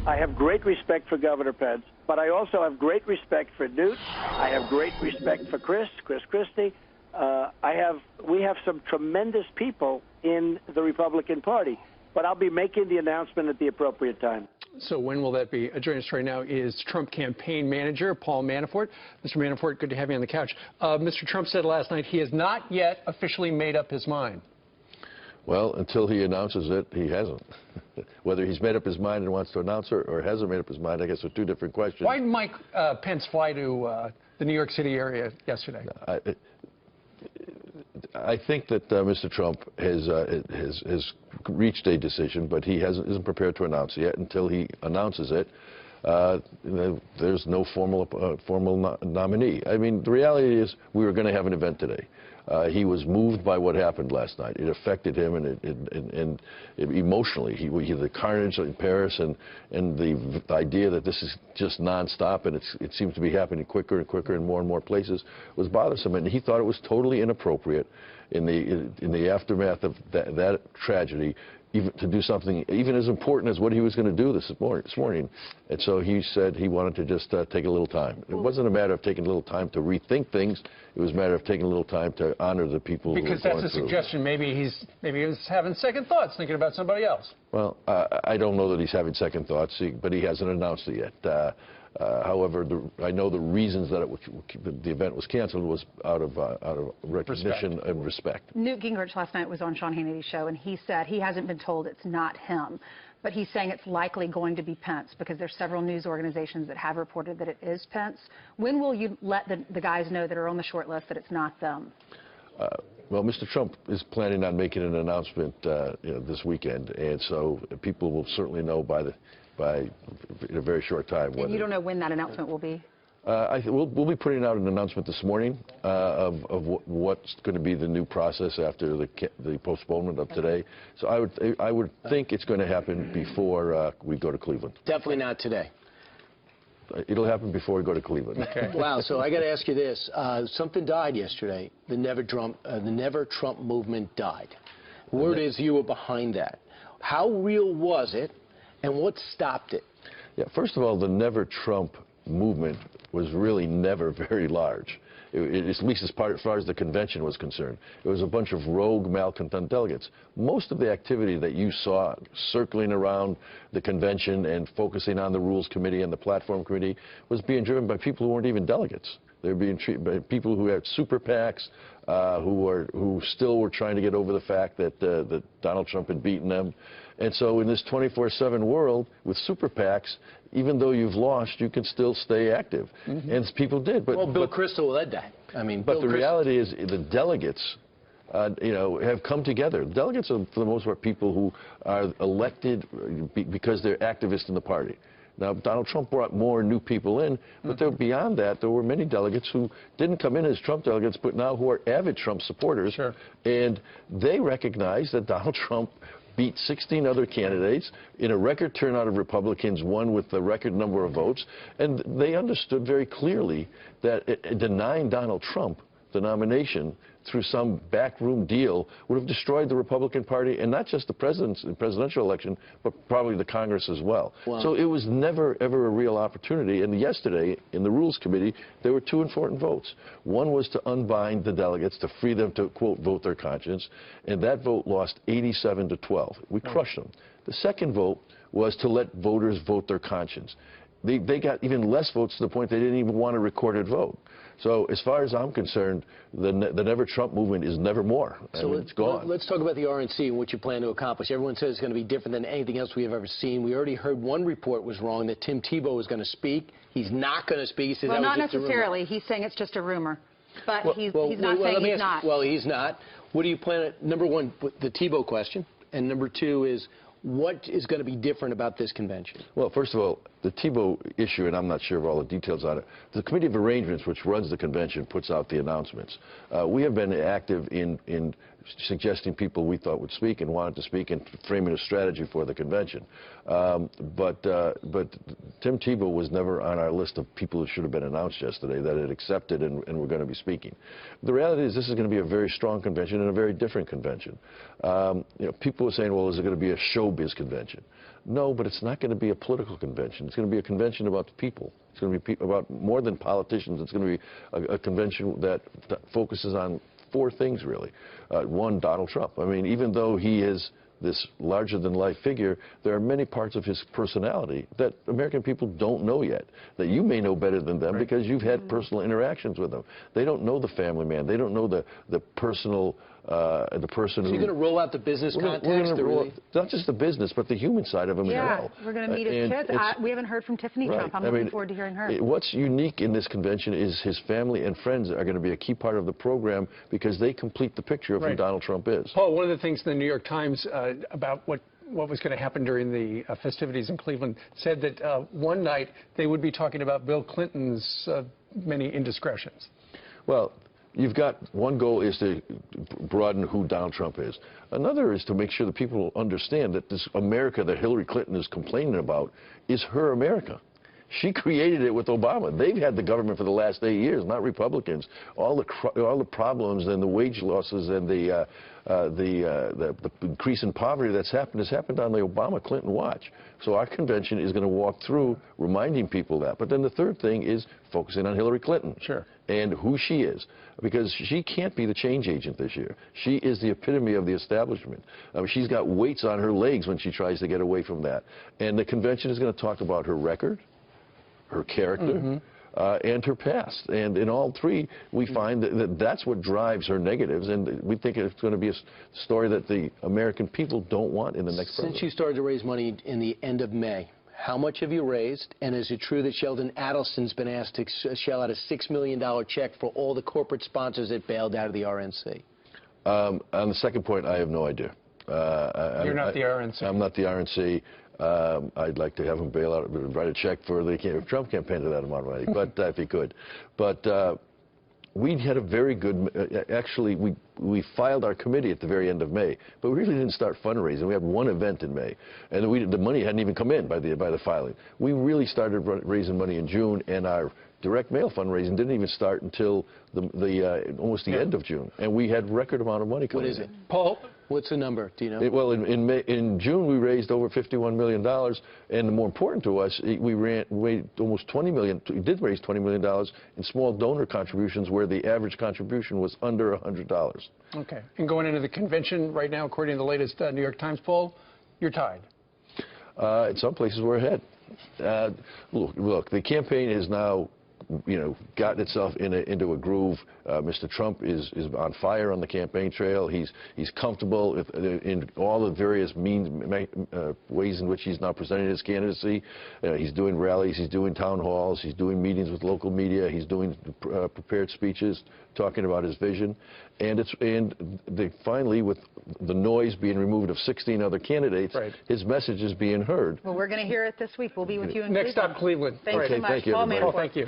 I have great respect for Governor Pence, but I also have great respect for Newt. I have great respect for Chris Christie. We have some tremendous people in the Republican Party, but I'll be making the announcement at the appropriate time. So when will that be? Joining us right now is Trump campaign manager Paul Manafort. Mr. Manafort, good to have you on the couch. Mr. Trump said last night he has not yet officially made up his mind. Well, until he announces it, he hasn't. Whether he's made up his mind and wants to announce it or hasn't made up his mind, I guess are two different questions. Why did Mike Pence fly to the New York City area yesterday? I think that Mr. Trump has reached a decision, but he isn't prepared to announce it yet. Until he announces it, there's no formal nominee. I mean, the reality is we were going to have an event today. He was moved by what happened last night. It affected him, and emotionally, the carnage in Paris and the idea that this is just nonstop and it seems to be happening quicker and quicker in more places was bothersome, and he thought it was totally inappropriate in the aftermath of that tragedy, even to do something even as important as what he was going to do this morning. And so he said he wanted to just take a little time. It wasn't a matter of taking a little time to rethink things. It was a matter of taking a little time to honor the people who were going through. Because that's a suggestion. Maybe he's having second thoughts, thinking about somebody else. Well, I don't know that he's having second thoughts, but he hasn't announced it yet. However, I know the reasons that the event was canceled was out of recognition and respect. Newt Gingrich last night was on Sean Hannity's show, and he said he hasn't been told it's not him. But he's saying it's likely going to be Pence because there's several news organizations that have reported that it is Pence. When will you let the guys know that are on the short list that it's not them? Well, Mr. Trump is planning on making an announcement this weekend, and so people will certainly know in a very short time. And you don't know when that announcement will be? We'll be putting out an announcement this morning of what's going to be the new process after the postponement of today. So I would think it's going to happen before we go to Cleveland. Definitely not today. It'll happen before we go to Cleveland. Okay. Wow. So I got to ask you this: something died yesterday. The Never Trump movement died. Word is you were behind that. How real was it, and what stopped it? Yeah. First of all, the Never Trump movement was really never very large, at least as far as the convention was concerned. It was a bunch of rogue, malcontent delegates. Most of the activity that you saw circling around the convention and focusing on the Rules Committee and the Platform Committee was being driven by people who weren't even delegates. They were being treated by people who had super PACs, who still were trying to get over the fact that Donald Trump had beaten them. And so in this 24/7 world with super PACs, even though you've lost, you can still stay active. And people did. But, well, Bill Kristol led that. I mean, but the reality is the delegates, have come together. Delegates are, for the most part, people who are elected because they're activists in the party. Now, Donald Trump brought more new people in, but beyond that, there were many delegates who didn't come in as Trump delegates, but now who are avid Trump supporters. Sure. And they recognize that Donald Trump beat 16 other candidates in a record turnout of Republicans, won with a record number of votes, and they understood very clearly that denying Donald Trump the nomination through some backroom deal would have destroyed the Republican Party, and not just the presidential election, but probably the Congress as well. Wow. So it was never, ever a real opportunity. And yesterday, in the Rules Committee, there were two important votes. One was to unbind the delegates, to free them to, quote, vote their conscience, and that vote lost 87 to 12. We crushed them. The second vote was to let voters vote their conscience. They got even less votes to the point they didn't even want a recorded vote. So as far as I'm concerned, the Never Trump movement is never more. So it's gone. Let's talk about the RNC and what you plan to accomplish. Everyone says it's going to be different than anything else we have ever seen. We already heard one report was wrong, that Tim Tebow was going to speak. He's not going to speak. He says well, that not was just necessarily. He's saying it's just a rumor. But he's not saying he's not. Well, he's not. What do you plan? Number one, the Tebow question. And number two is, what is going to be different about this convention? Well, first of all, the Tebow issue, and I'm not sure of all the details on it, the Committee of Arrangements, which runs the convention, puts out the announcements. We have been active in suggesting people we thought would speak and wanted to speak and framing a strategy for the convention. But Tim Tebow was never on our list of people who should have been announced yesterday that had accepted and were going to be speaking. The reality is this is going to be a very strong convention and a very different convention. People were saying, well, is it going to be a showbiz convention? No, but it's not going to be a political convention. It's going to be a convention about the people. It's going to be about more than politicians. It's going to be a convention that focuses on 4 things, really. One, Donald Trump. I mean, even though he is this larger-than-life figure, there are many parts of his personality that American people don't know yet, that you may know better than them because you've had personal interactions with him. They don't know the family man. They don't know the personal, the person who... So you're going to roll out the business context? Not just the business, but the human side of him as well. Yeah, we're going to meet his kids. We haven't heard from Tiffany Trump. I'm looking forward to hearing her. What's unique in this convention is his family and friends are going to be a key part of the program because they complete the picture of who Donald Trump is. Paul, one of the things in the New York Times about what was going to happen during the festivities in Cleveland said that one night they would be talking about Bill Clinton's many indiscretions. Well, you've got one goal is to broaden who Donald Trump is. Another is to make sure that people understand that this America that Hillary Clinton is complaining about is her America. She created it with Obama. They've had the government for the last 8 years, not Republicans. All the problems and the wage losses and the increase in poverty that's happened has happened on the Obama-Clinton watch. So our convention is going to walk through reminding people that. But then the third thing is focusing on Hillary Clinton and who she is, because she can't be the change agent this year. She is the epitome of the establishment. I mean, she's got weights on her legs when she tries to get away from that. And the convention is going to talk about her record, her character, and her past. And in all 3, we find that that's what drives her negatives, and we think it's going to be a story that the American people don't want in the next president. Since you started to raise money in the end of May, how much have you raised? And is it true that Sheldon Adelson's been asked to shell out a $6 million check for all the corporate sponsors that bailed out of the RNC? On the second point, I have no idea. You're not the RNC. I'm not the RNC. I'd like to have him bail out, write a check for the Trump campaign to that amount of money, but if he could. But we had a very good, actually, we filed our committee at the very end of May, but we really didn't start fundraising. We had one event in May, and the money hadn't even come in by the filing. We really started raising money in June, and our direct mail fundraising didn't even start until almost the end of June, and we had record amount of money coming in. What is it? Paul? What's the number? Do you know? Well, in June, we raised over $51 million, and more important to us, we raised almost $20 million. We did raise $20 million in small donor contributions, where the average contribution was under $100. Okay. And going into the convention right now, according to the latest New York Times poll, you're tied. In some places, we're ahead. Look, the campaign is now, gotten itself into a groove. Mr. Trump is on fire on the campaign trail. He's comfortable in all the various ways in which he's now presenting his candidacy. He's doing rallies, he's doing town halls, he's doing meetings with local media, he's doing prepared speeches talking about his vision. And finally, with the noise being removed of 16 other candidates, his message is being heard. Well, we're going to hear it this week. We'll be with you in Next Cleveland. stop, Cleveland. Thanks so much. Thank you, Paul everybody. Paul, thank you.